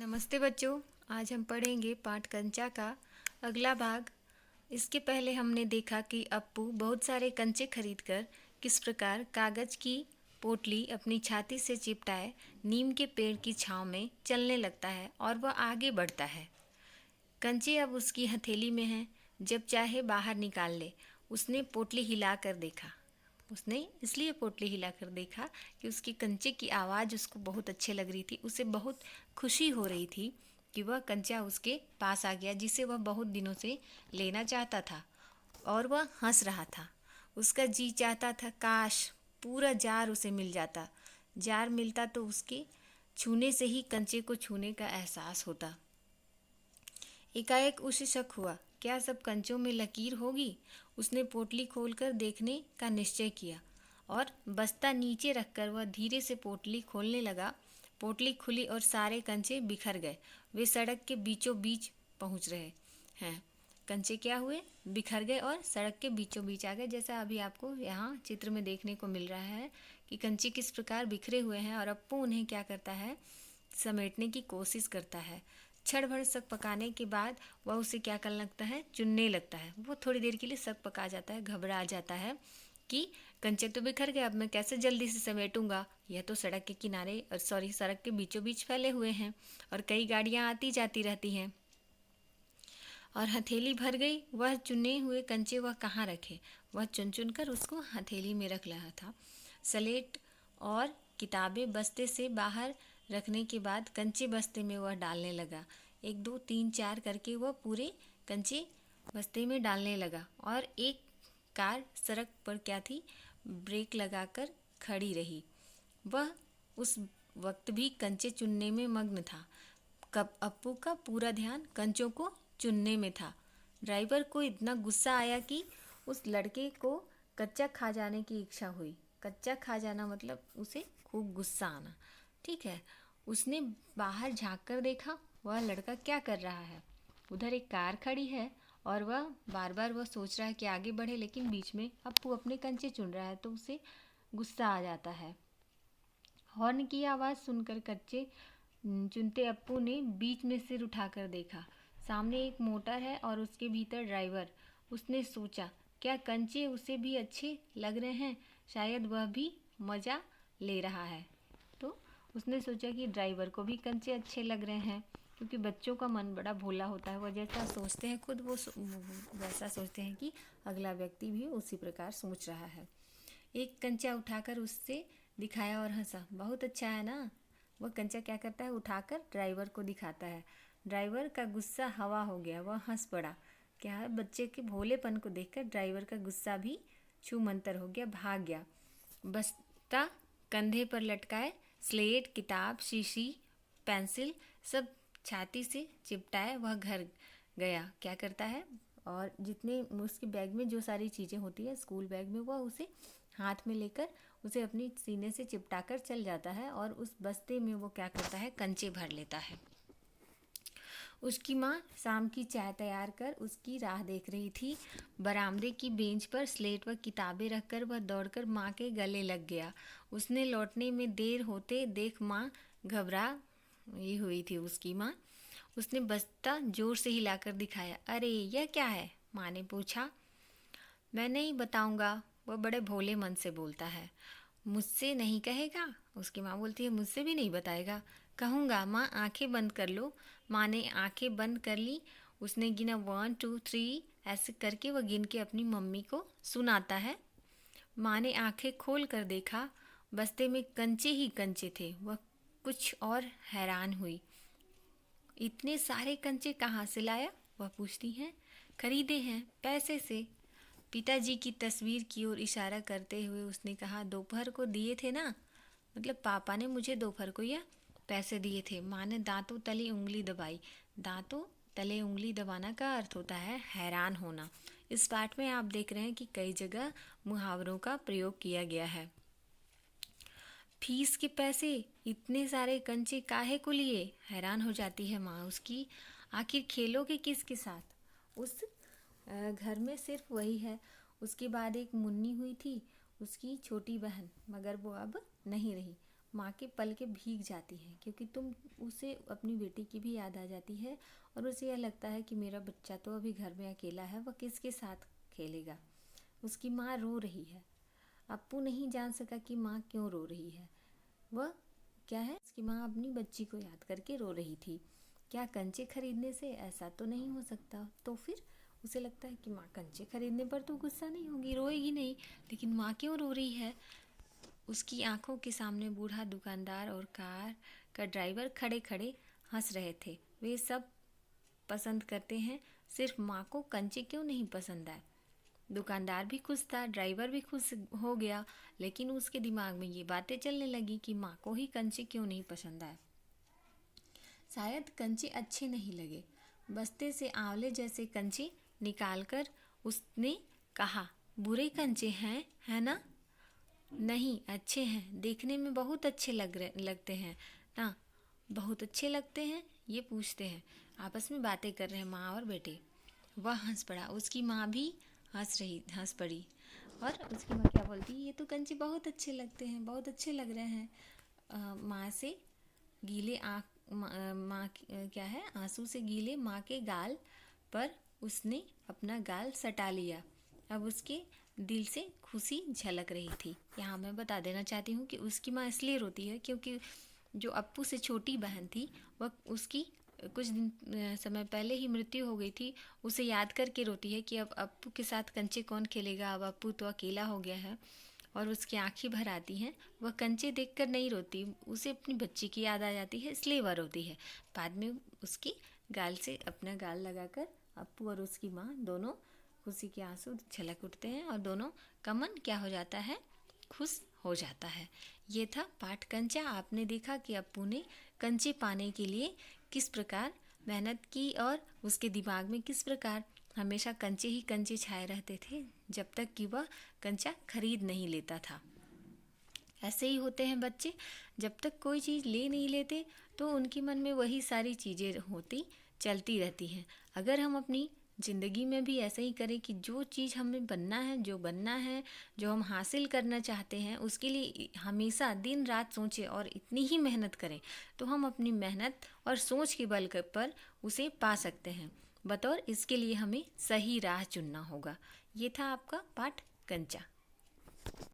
नमस्ते बच्चों। आज हम पढ़ेंगे पाठ कंचा का अगला भाग। इसके पहले हमने देखा कि अप्पू बहुत सारे कंचे खरीदकर किस प्रकार कागज की पोटली अपनी छाती से चिपटाए नीम के पेड़ की छांव में चलने लगता है और वह आगे बढ़ता है। कंचे अब उसकी हथेली में हैं, जब चाहे बाहर निकाल ले। उसने पोटली हिलाकर देखा। उसने इसलिए पोटली हिलाकर देखा कि उसकी कंचे की आवाज़ उसको बहुत अच्छे लग रही थी। उसे बहुत खुशी हो रही थी कि वह कंचा उसके पास आ गया, जिसे वह बहुत दिनों से लेना चाहता था। और वह हंस रहा था। उसका जी चाहता था काश पूरा जार उसे मिल जाता। जार मिलता तो उसके छूने से ही कंचे को छूने का एहसास होता। एकाएक उसे शक हुआ, क्या सब कंचों में लकीर होगी? उसने पोटली खोलकर देखने का निश्चय किया और बस्ता नीचे रखकर वह धीरे से पोटली खोलने लगा। पोटली खुली और सारे कंचे बिखर गए। वे सड़क के बीचों बीच पहुंच रहे हैं। कंचे क्या हुए? बिखर गए और सड़क के बीचों बीच आ गए। जैसा अभी आपको यहाँ चित्र में देखने को मिल रहा है कि कंचे किस प्रकार बिखरे हुए हैं और अप्पू उन्हें क्या करता है, समेटने की कोशिश करता है। क्षण भर सक पकाने के बाद वह उसे क्या करने लगता है, चुनने लगता है। वो थोड़ी देर के लिए सक पका जाता है, घबरा जाता है कि कंचे तो बिखर गए, अब मैं कैसे जल्दी से समेटूंगा। यह तो सड़क के किनारे सड़क के बीचों बीच फैले हुए हैं और कई गाड़ियां आती जाती रहती हैं। और हथेली भर गई। वह चुने हुए कंचे वह कहाँ रखे? वह चुन चुन कर उसको हथेली में रख रहा था। स्लेट और किताबें बस्ते से बाहर रखने के बाद कंचे बस्ते में वह डालने लगा। 1 2 3 4 करके वह पूरे कंचे बस्ते में डालने लगा। और एक कार सड़क पर क्या थी, ब्रेक लगाकर खड़ी रही। वह उस वक्त भी कंचे चुनने में मग्न था। कब अप्पू का पूरा ध्यान कंचों को चुनने में था। ड्राइवर को इतना गुस्सा आया कि उस लड़के को कच्चा खा जाने की इच्छा हुई। कच्चा खा जाना मतलब उसे खूब गुस्सा आना, ठीक है। उसने बाहर झांक कर देखा, वह लड़का क्या कर रहा है। उधर एक कार खड़ी है और वह बार बार वह सोच रहा है कि आगे बढ़े, लेकिन बीच में अप्पू अपने कंचे चुन रहा है तो उसे गुस्सा आ जाता है। हॉर्न की आवाज़ सुनकर कच्चे चुनते अप्पू ने बीच में सिर उठाकर देखा। सामने एक मोटर है और उसके भीतर ड्राइवर। उसने सोचा, क्या कंचे उसे भी अच्छे लग रहे हैं? शायद वह भी मज़ा ले रहा है। तो उसने सोचा कि ड्राइवर को भी कंचे अच्छे लग रहे हैं, क्योंकि बच्चों का मन बड़ा भोला होता है। वह जैसा सोचते हैं खुद, वो वैसा सोचते हैं कि अगला व्यक्ति भी उसी प्रकार सोच रहा है। एक कंचा उठाकर उससे दिखाया और हंसा। बहुत अच्छा है ना? वह कंचा क्या करता है, उठाकर ड्राइवर को दिखाता है। ड्राइवर का गुस्सा हवा हो गया, वह हंस पड़ा। क्या है, बच्चे के भोलेपन को देखकर ड्राइवर का गुस्सा भी छूमंतर हो गया, भाग गया। बस्ता कंधे पर लटकाए, स्लेट, किताब, शीशी, पेंसिल सब छाती से चिपटाए वह घर गया। क्या करता है, और जितने उसके बैग में जो सारी चीज़ें होती है स्कूल बैग में, वह उसे हाथ में लेकर उसे अपनी सीने से चिपटाकर चल जाता है और उस बस्ते में वो क्या करता है, कंचे भर लेता है। उसकी माँ शाम की चाय तैयार कर उसकी राह देख रही थी। बरामदे की बेंच पर स्लेट व किताबें रखकर वह दौड़कर माँ के गले लग गया। उसने लौटने में देर होते देख माँ घबरा हुई थी। उसकी माँ, उसने बस्ता जोर से हिलाकर दिखाया। अरे यह क्या है? माँ ने पूछा। मैं नहीं बताऊंगा, वह बड़े भोले मन से बोलता है। मुझसे नहीं कहेगा? उसकी माँ बोलती है, मुझसे भी नहीं बताएगा। कहूँगा। माँ आंखें बंद कर लो। माँ ने आंखें बंद कर ली। उसने गिना 1 2 3, ऐसे करके वह गिन के अपनी मम्मी को सुनाता है। माँ ने आंखें खोल कर देखा, बस्ते में कंचे ही कंचे थे। वह कुछ और हैरान हुई। इतने सारे कंचे कहाँ से लाया? वह पूछती है। खरीदे हैं, पैसे से। पिताजी की तस्वीर की ओर इशारा करते हुए उसने कहा, दोपहर को दिए थे ना? मतलब पापा ने मुझे दोपहर को यह पैसे दिए थे। माँ ने दांतों तले उंगली दबाई। दांतों तले उंगली दबाना का अर्थ होता है हैरान होना। इस पाठ में आप देख रहे हैं कि कई जगह मुहावरों का प्रयोग किया गया है। फीस के पैसे, इतने सारे कंचे काहे को लिए? हैरान हो जाती है माँ उसकी। आखिर खेलोगे किसके साथ? उस घर में सिर्फ वही है। उसके बाद एक मुन्नी हुई थी, उसकी छोटी बहन, मगर वो अब नहीं रही। माँ के पल के भीग जाती हैं, क्योंकि तुम उसे अपनी बेटी की भी याद आ जाती है और उसे यह लगता है कि मेरा बच्चा तो अभी घर में अकेला है, वह किसके साथ खेलेगा। उसकी माँ रो रही है। अप्पू नहीं जान सका कि माँ क्यों रो रही है। वह क्या है, उसकी माँ अपनी बच्ची को याद करके रो रही थी। क्या कंचे खरीदने से? ऐसा तो नहीं हो सकता। तो फिर उसे लगता है कि माँ कंचे खरीदने पर तो गुस्सा नहीं होगी, रोएगी नहीं, लेकिन माँ क्यों रो रही है। उसकी आंखों के सामने बूढ़ा दुकानदार और कार का ड्राइवर खड़े खड़े हंस रहे थे। वे सब पसंद करते हैं, सिर्फ माँ को कंचे क्यों नहीं पसंद आए। दुकानदार भी खुश था, ड्राइवर भी खुश हो गया, लेकिन उसके दिमाग में ये बातें चलने लगी कि माँ को ही कंचे क्यों नहीं पसंद आए। शायद कंचे अच्छे नहीं लगे। बस्ते से आंवले जैसे कंचे निकालकर उसने कहा, बुरे कंचे हैं, है ना? नहीं, अच्छे हैं, देखने में बहुत अच्छे लगते हैं ना। बहुत अच्छे लगते हैं, ये पूछते हैं। आपस में बातें कर रहे हैं माँ और बेटे। वह हंस पड़ा। उसकी माँ भी हंस पड़ी। और उसकी माँ क्या बोलती, ये तो कंचे बहुत अच्छे लगते हैं, बहुत अच्छे लग रहे हैं। माँ से गीले क्या है, आंसू से गीले माँ के गाल पर उसने अपना गाल सटा लिया। अब उसके दिल से खुशी झलक रही थी। यहाँ मैं बता देना चाहती हूँ कि उसकी माँ इसलिए रोती है क्योंकि जो अप्पू से छोटी बहन थी, वह उसकी कुछ दिन समय पहले ही मृत्यु हो गई थी। उसे याद करके रोती है कि अब अप्पू के साथ कंचे कौन खेलेगा, अब अप्पू तो अकेला हो गया है। और उसकी आंखें भर आती हैं। वह कंचे देखकर नहीं रोती, उसे अपनी बच्ची की याद आ जाती है, इसलिए वह रोती है। बाद में उसकी गाल से अपना गाल लगाकर अप्पू और उसकी माँ दोनों खुशी के आंसू छलक उठते हैं और दोनों का मन क्या हो जाता है, खुश हो जाता है। ये था पाठ कंचा। आपने देखा कि अप्पू ने कंचे पाने के लिए किस प्रकार मेहनत की और उसके दिमाग में किस प्रकार हमेशा कंचे ही कंचे छाए रहते थे, जब तक कि वह कंचा खरीद नहीं लेता था। ऐसे ही होते हैं बच्चे, जब तक कोई चीज़ ले नहीं लेते तो उनके मन में वही सारी चीज़ें होती चलती रहती हैं। अगर हम अपनी ज़िंदगी में भी ऐसा ही करें कि जो चीज़ हमें बनना है, जो बनना है, जो हम हासिल करना चाहते हैं, उसके लिए हमेशा दिन रात सोचें और इतनी ही मेहनत करें, तो हम अपनी मेहनत और सोच के बल पर उसे पा सकते हैं। बतौर इसके लिए हमें सही राह चुनना होगा। ये था आपका पाठ कंचा।